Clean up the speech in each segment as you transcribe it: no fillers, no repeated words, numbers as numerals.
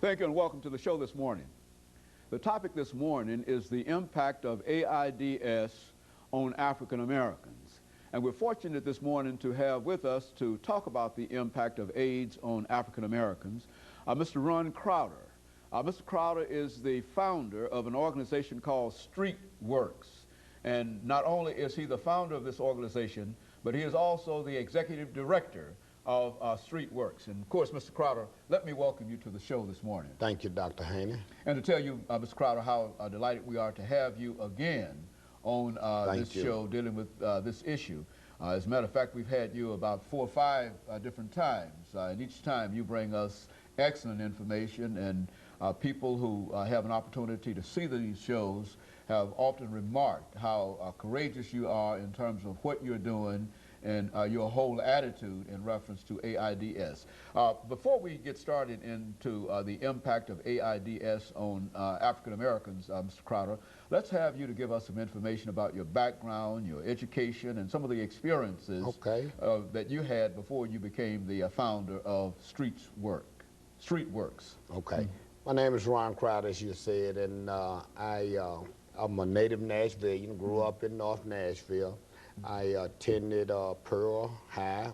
Thank you and welcome to the show this morning. The topic this morning is the impact of AIDS on African Americans. And we're fortunate this morning to have with us to talk about the impact of AIDS on African Americans, Mr. RCrowder. Mr. Crowder is the founder of an organization called StreetWorks. And not only is he the founder of this organization, but he is also the executive director of StreetWorks. And of course, Mr. Crowder, let me welcome you to the show this morning. Thank you, Dr. Haney. And to tell you, Mr. Crowder, how delighted we are to have you again on this show dealing with this issue. As a matter of fact, we've had you about 4 or 5 different times, and each time you bring us excellent information, and people who have an opportunity to see these shows have often remarked how courageous you are in terms of what you're doing and your whole attitude in reference to AIDS. Before we get started into the impact of AIDS on African Americans, Mr. Crowder, let's have you to give us some information about your background, your education, and some of the experiences that you had before you became the founder of StreetWorks. Okay. My name is RCrowder, as you said, and I'm a native Nashvilleian, grew up in North Nashville. I attended Pearl High.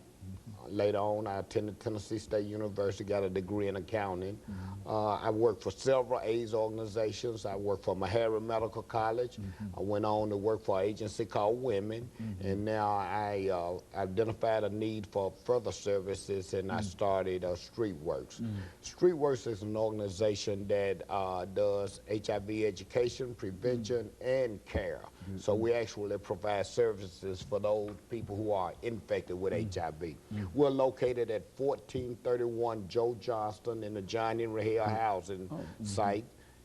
Later on, I attended Tennessee State University, got a degree in accounting. I worked for several AIDS organizations. I worked for Meharry Medical College. I went on to work for an agency called Women, and now I identified a need for further services, and I started StreetWorks. StreetWorks is an organization that does HIV education, prevention, and care. So we actually provide services for those people who are infected with HIV. We're located at 1431 Joe Johnston in the Johnny Rahel housing site.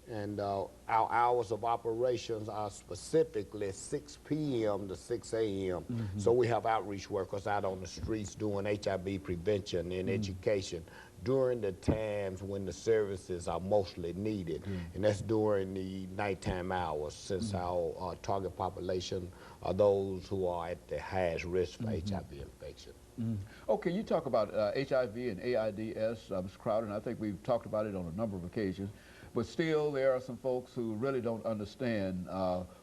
And our hours of operations are specifically 6 p.m. to 6 a.m. So we have outreach workers out on the streets doing HIV prevention and education during the times when the services are mostly needed. And that's during the nighttime hours, since our target population are those who are at the highest risk for HIV infection. Okay, you talk about HIV and AIDS, Mr. Crowder, and I think we've talked about it on a number of occasions. But still, there are some folks who really don't understand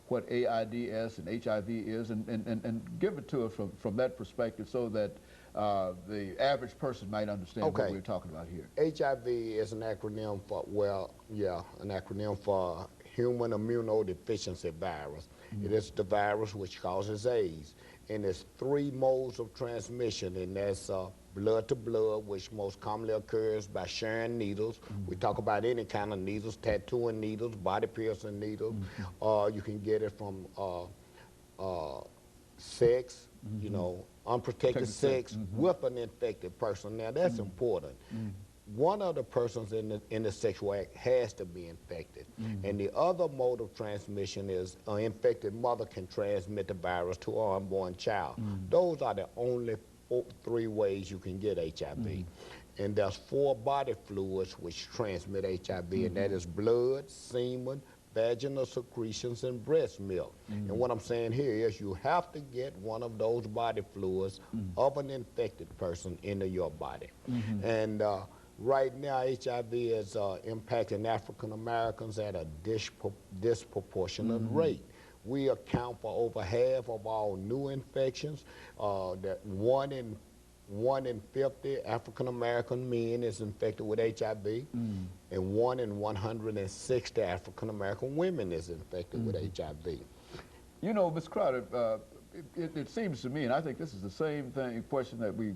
what AIDS and HIV is, and give it to us from that perspective so that the average person might understand what we're talking about here. HIV is an acronym for, an acronym for Human Immunodeficiency Virus. It is the virus which causes AIDS. And there's 3 modes of transmission, and that's blood to blood, which most commonly occurs by sharing needles. We talk about any kind of needles, tattooing needles, body piercing needles. You can get it from sex, you know, unprotected sex with an infected person. Now that's important. One of the persons in the sexual act has to be infected. And the other mode of transmission is an infected mother can transmit the virus to her unborn child. Those are the only 3 ways you can get HIV. And there's 4 body fluids which transmit HIV, and that is blood, semen, vaginal secretions, and breast milk. And what I'm saying here is you have to get one of those body fluids of an infected person into your body. And right now, HIV is impacting African Americans at a disproportionate rate. We account for over half of all new infections. That 1 in 50 African American men is infected with HIV, and 1 in 160 African American women is infected with HIV. You know, Ms. Crowder, it seems to me, and I think this is the same question that we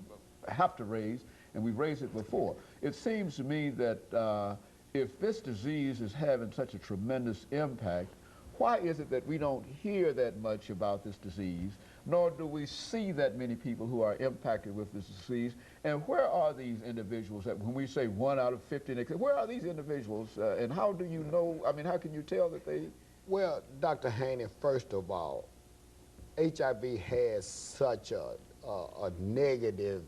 have to raise, and we've raised it before. It seems to me that if this disease is having such a tremendous impact, why is it that we don't hear that much about this disease, nor do we see that many people who are impacted with this disease? And where are these individuals that, when we say 1 out of 50, where are these individuals, and how do you know, I mean, how can you tell that they... Well, Dr. Haney, first of all, HIV has such a negative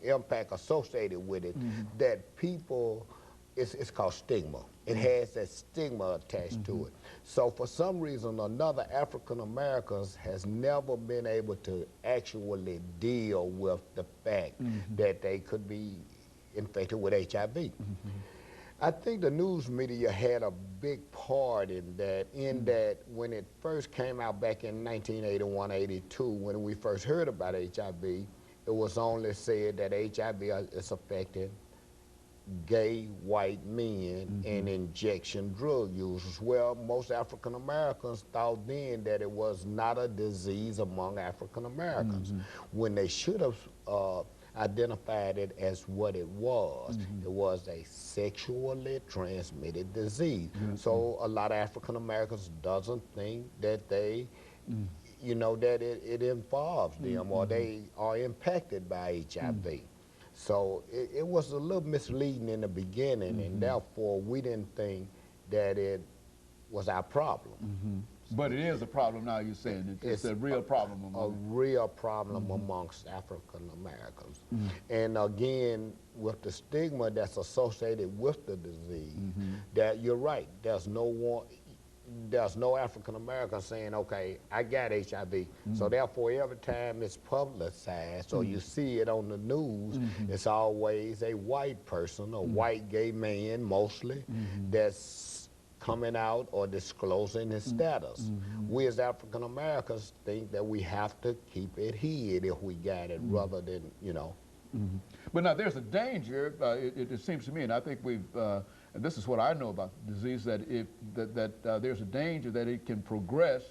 impact associated with it that people it's called stigma. It has that stigma attached to it. So for some reason or another, African Americans has never been able to actually deal with the fact that they could be infected with HIV. I think the news media had a big part in that, that when it first came out back in 1981, 82, when we first heard about HIV, it was only said that HIV is affecting gay white men and injection drug users. Well, most African Americans thought then that it was not a disease among African Americans, when they should have identified it as what it was. It was a sexually transmitted disease. So a lot of African Americans doesn't think that they, you know, that it involves them or they are impacted by HIV. So it was a little misleading in the beginning, and therefore we didn't think that it was our problem. But it is a problem now, you're saying. It's a real problem among a real problem amongst African Americans. And again, with the stigma that's associated with the disease, that you're right, there's no African American saying, okay, I got HIV. So therefore, every time it's publicized or you see it on the news, it's always a white person, a white gay man mostly, that's coming out or disclosing his status. We as African Americans think that we have to keep it hid if we got it, rather than, you know. But now there's a danger, it seems to me, and I think we've, and this is what I know about the disease, that there's a danger that it can progress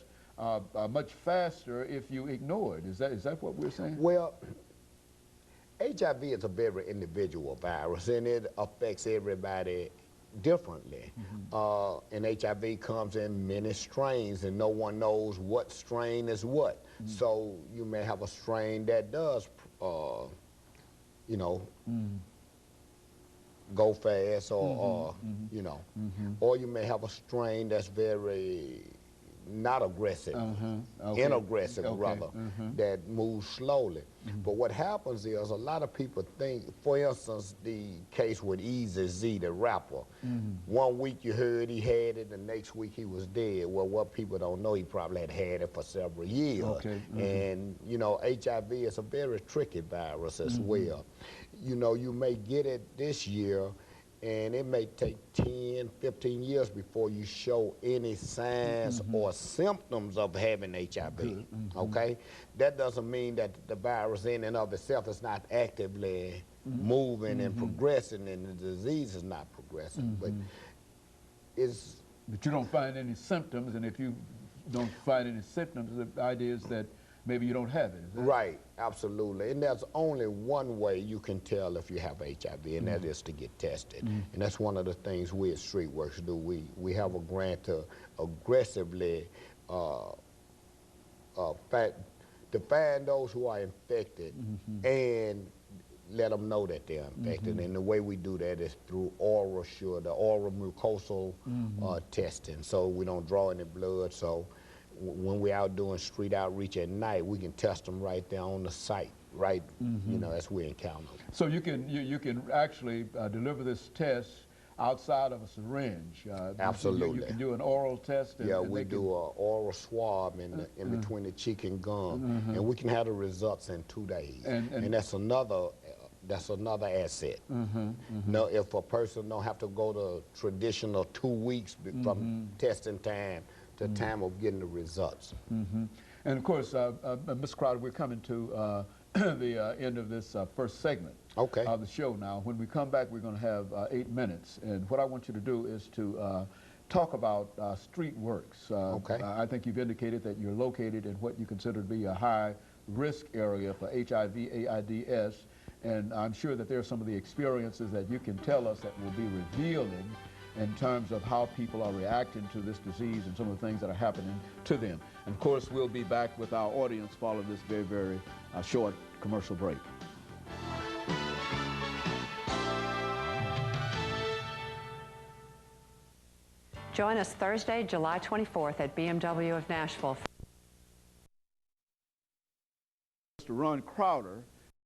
much faster if you ignore it. Is that what we're saying? Well, HIV is a very individual virus, and it affects everybody differently. And HIV comes in many strains, and no one knows what strain is what. So you may have a strain that does, you know, go fast, or you know, or you may have a strain that's very not aggressive, inaggressive rather, that moves slowly. But what happens is a lot of people think, for instance, the case with Easy Z, the rapper. 1 week you heard he had it, the next week he was dead. Well, what people don't know, he probably had it for several years. And, you know, HIV is a very tricky virus as well. You know, you may get it this year, and it may take 10, 15 years before you show any signs or symptoms of having HIV, okay? That doesn't mean that the virus in and of itself is not actively moving and progressing, and the disease is not progressing, but it's... But you don't find any symptoms, and if you don't find any symptoms, the idea is that maybe you don't have it. Is that right, absolutely. And there's only one way you can tell if you have HIV, and that is to get tested. And that's one of the things we at StreetWorks do. We have a grant to aggressively to find those who are infected and let them know that they're infected. And the way we do that is through the oral mucosal testing. So we don't draw any blood. So when we're out doing street outreach at night, we can test them right there on the site, right, you know, as we encounter them. So you can actually deliver this test outside of a syringe. Absolutely. You can do an oral test. And we do an oral swab in between the cheek and gum, and we can have the results in 2 days. And that's another asset. Now, if a person don't have to go the traditional 2 weeks from testing time to time of getting the results. And of course, Ms. Crowder, we're coming to the end of this first segment of the show now. When we come back, we're going to have 8 minutes. And what I want you to do is to talk about StreetWorks. I think you've indicated that you're located in what you consider to be a high-risk area for HIV, AIDS, and I'm sure that there are some of the experiences that you can tell us that will be revealing in terms of how people are reacting to this disease and some of the things that are happening to them. And of course, we'll be back with our audience following this very, very short commercial break. Join us Thursday, July 24th at BMW of Nashville. Mr. Ron Crowder